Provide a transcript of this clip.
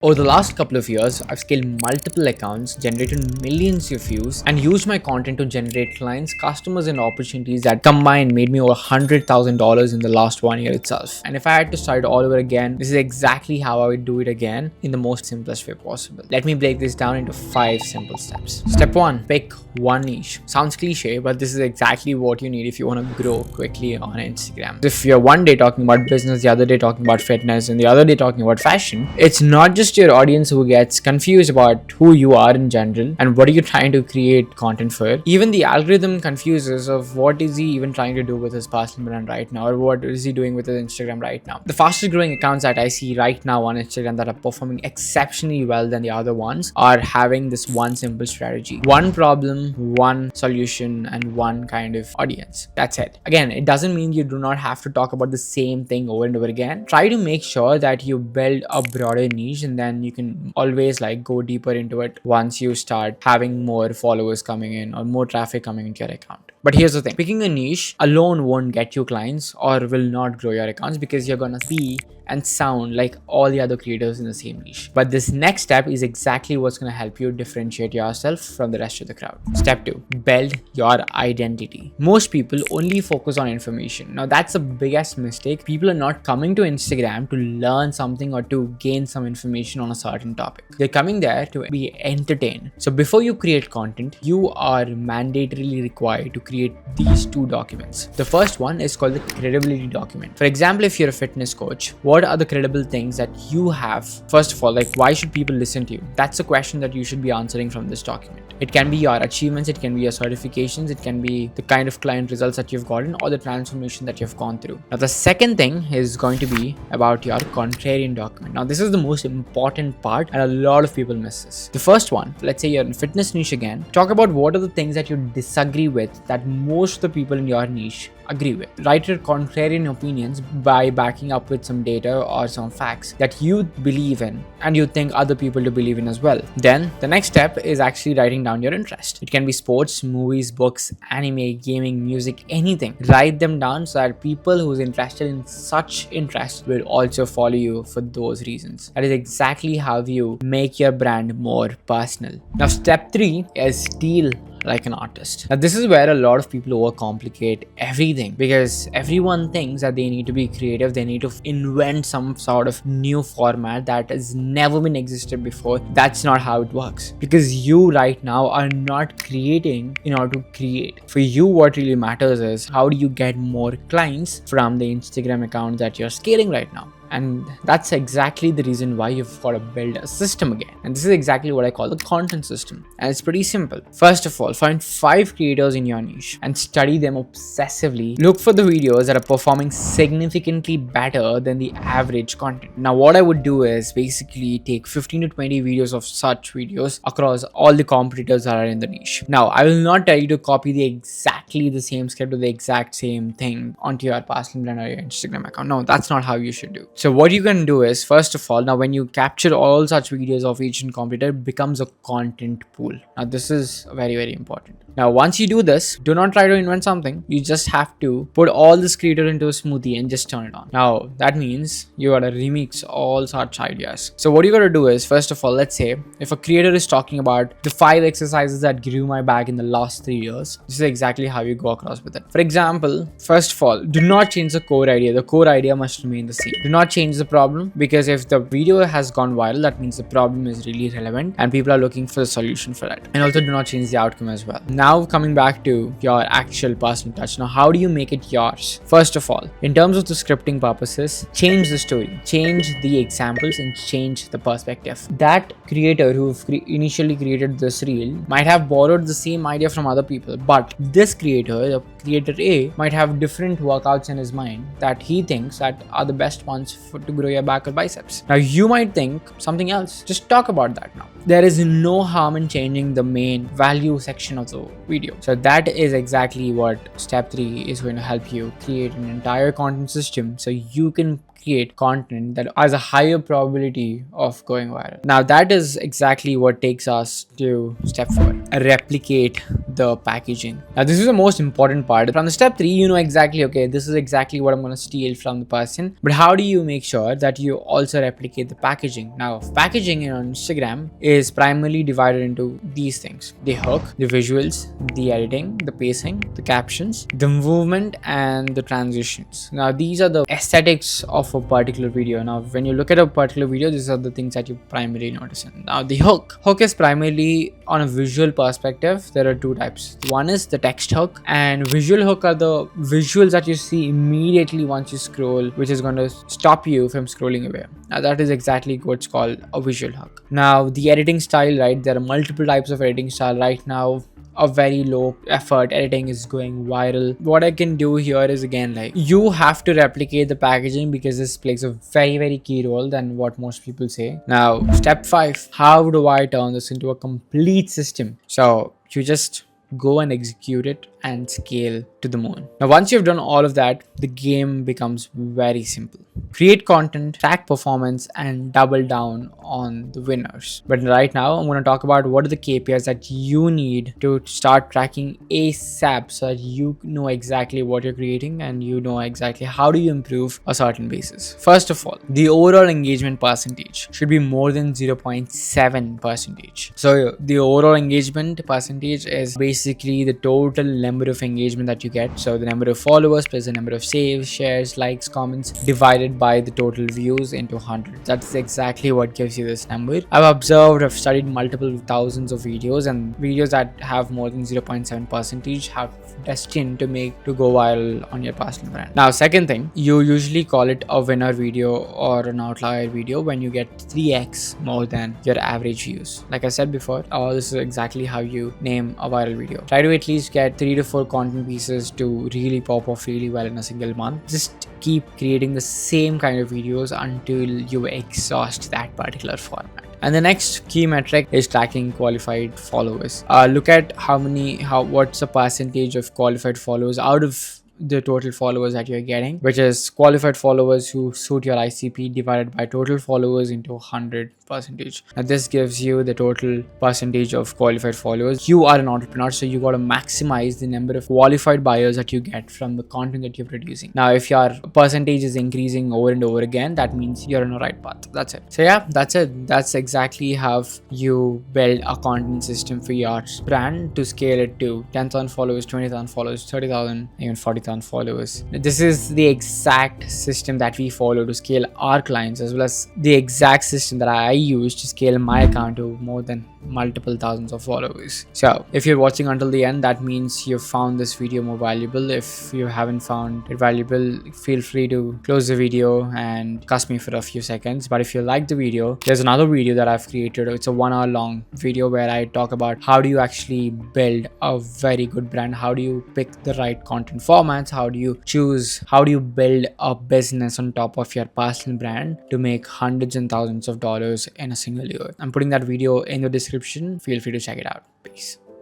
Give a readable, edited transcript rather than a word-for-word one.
Over the last couple of years, I've scaled multiple accounts, generated millions of views, and used my content to generate clients, customers, and opportunities that combined made me over $100,000 in the last 1 year itself. And if I had to start all over again, this is exactly how I would do it again in the most simplest way possible. Let me break this down into 5 simple steps. Step 1, pick one niche. Sounds cliche, but this is exactly what you need if you want to grow quickly on Instagram. If you're one day talking about business, the other day talking about fitness, and the other day talking about fashion, it's not just your audience who gets confused about who you are in general and what are you trying to create content for. Even the algorithm confuses of what is he even trying to do with his personal brand right now, or what is he doing with his Instagram right now. The fastest growing accounts that I see right now on Instagram that are performing exceptionally well than the other ones are having this one simple strategy: one problem, one solution, and one kind of audience. That's it. Again, it doesn't mean you do not have to talk about the same thing over and over again. Try to make sure that you build a broader niche, and then you can always go deeper into it once you start having more followers coming in or more traffic coming into your account. But here's the thing: picking a niche alone won't get you clients or will not grow your accounts, because you're gonna be and sound like all the other creators in the same niche. But this next step is exactly what's going to help you differentiate yourself from the rest of the crowd. Step 2, build your identity. Most people only focus on information. Now that's the biggest mistake. People are not coming to Instagram to learn something or to gain some information on a certain topic. They're coming there to be entertained. So before you create content, you are mandatorily required to create these 2 documents. The first one is called the credibility document. For example, if you're a fitness coach, what are the credible things that you have? First of all, why should people listen to you? That's a question that you should be answering from this document. It can be your achievements, it can be your certifications, it can be the kind of client results that you've gotten or the transformation that you've gone through. Now, the second thing is going to be about your contrarian document. Now, this is the most important part and a lot of people miss this. The first one, let's say you're in fitness niche again, talk about what are the things that you disagree with that most of the people in your niche agree with. Write your contrarian opinions by backing up with some data or some facts that you believe in and you think other people to believe in as well. Then the next step is actually writing down your interest. It can be sports, movies, books, anime, gaming, music, anything. Write them down so that people who's interested in such interest will also follow you for those reasons. That is exactly how you make your brand more personal. Now, step 3 is steal like an artist. Now, this is where a lot of people overcomplicate everything, because everyone thinks that they need to be creative, they need to invent some sort of new format that has never been existed before. That's not how it works, because you right now are not creating in order to create. For you, what really matters is how do you get more clients from the Instagram account that you're scaling right now. And that's exactly the reason why you've got to build a system again. And this is exactly what I call the content system. And it's pretty simple. First of all, find 5 creators in your niche and study them obsessively. Look for the videos that are performing significantly better than the average content. Now, what I would do is basically take 15 to 20 videos of such videos across all the competitors that are in the niche. Now, I will not tell you to copy exactly the same script or the exact same thing onto your personal brand or your Instagram account. No, that's not how you should do. So what you can do is, first of all, now when you capture all such videos of each competitor, it becomes a content pool. Now this is very, very important. Now, once you do this, do not try to invent something. You just have to put all this creator into a smoothie and just turn it on. Now, that means you gotta remix all such ideas. So what you gotta do is, first of all, let's say if a creator is talking about the 5 exercises that grew my back in the last 3 years, this is exactly how you go across with it. For example, first of all, do not change the core idea. The core idea must remain the same. Do not change the problem, because if the video has gone viral, that means the problem is really relevant and people are looking for a solution for that. And also do not change the outcome as well. Now coming back to your actual personal touch. Now, how do you make it yours? First of all, in terms of the scripting purposes, change the story, change the examples, and change the perspective. That creator who initially created this reel might have borrowed the same idea from other people, but this creator, the creator A, might have different workouts in his mind that he thinks that are the best ones to grow your back or biceps. Now, you might think something else. Just talk about that now. There is no harm in changing the main value section of the video. So that is exactly what step 3 is going to help you create an entire content system so you can create content that has a higher probability of going viral. Now, that is exactly what takes us to step 4. Replicate the packaging. Now this is the most important part. From the step 3, you know exactly, okay, this is exactly what I'm going to steal from the person, but how do you make sure that you also replicate the packaging? Now packaging on Instagram is primarily divided into these things: the hook, the visuals, the editing, the pacing, the captions, the movement, and the transitions. Now these are the aesthetics of a particular video. Now when you look at a particular video, these are the things that you primarily notice. Now the hook is primarily on a visual perspective. There are two types. One is the text hook, and visual hook are the visuals that you see immediately once you scroll, which is going to stop you from scrolling away. Now that is exactly what's called a visual hook. Now the editing style, right, there are multiple types of editing style right now. A very low effort editing is going viral. What I can do here is, again, like, you have to replicate the packaging because this plays a very key role than what most people say. Now step 5, how do I turn this into a complete system? So you just go and execute it and scale to the moon. Now once you've done all of that, the game becomes very simple. Create content, track performance, and double down on the winners. But right now I'm going to talk about what are the KPIs that you need to start tracking ASAP, so that you know exactly what you're creating and you know exactly how do you improve a certain basis. First of all, the overall engagement percentage should be more than 0.7%. So the overall engagement percentage is basically the total number of engagement that you get. So the number of followers plus the number of saves, shares, likes, comments divided by the total views into 100. That's exactly what gives you this number. I've studied multiple thousands of videos, and videos that have more than 0.7% have destined to go viral on your personal brand. Now second thing, you usually call it a winner video or an outlier video when you get 3x more than your average views. Like I said before, this is exactly how you name a viral video. Try to at least get 3 to 4 content pieces to really pop off really well in a single month. Just keep creating the same kind of videos until you exhaust that particular format. And the next key metric is tracking qualified followers. Look at what's the percentage of qualified followers out of the total followers that you're getting, which is qualified followers who suit your ICP divided by total followers into 100%. Now this gives you the total percentage of qualified followers. You are an entrepreneur, so you got to maximize the number of qualified buyers that you get from the content that you're producing. Now if your percentage is increasing over and over again, that means you're on the right path. That's it. So yeah, that's it. That's exactly how you build a content system for your brand to scale it to 10,000 followers, 20,000 followers, 30,000, even 40,000 followers. This is the exact system that we follow to scale our clients, as well as the exact system that I use to scale my account to more than multiple thousands of followers. So if you're watching until the end, that means you've found this video more valuable. If you haven't found it valuable, feel free to close the video and cuss me for a few seconds. But if you like the video, there's another video that I've created. It's a 1 hour long video where I talk about how do you actually build a very good brand, how do you pick the right content formats, how do you build a business on top of your personal brand to make hundreds and thousands of dollars in a single year. I'm putting that video in the description. Feel free to check it out. Peace.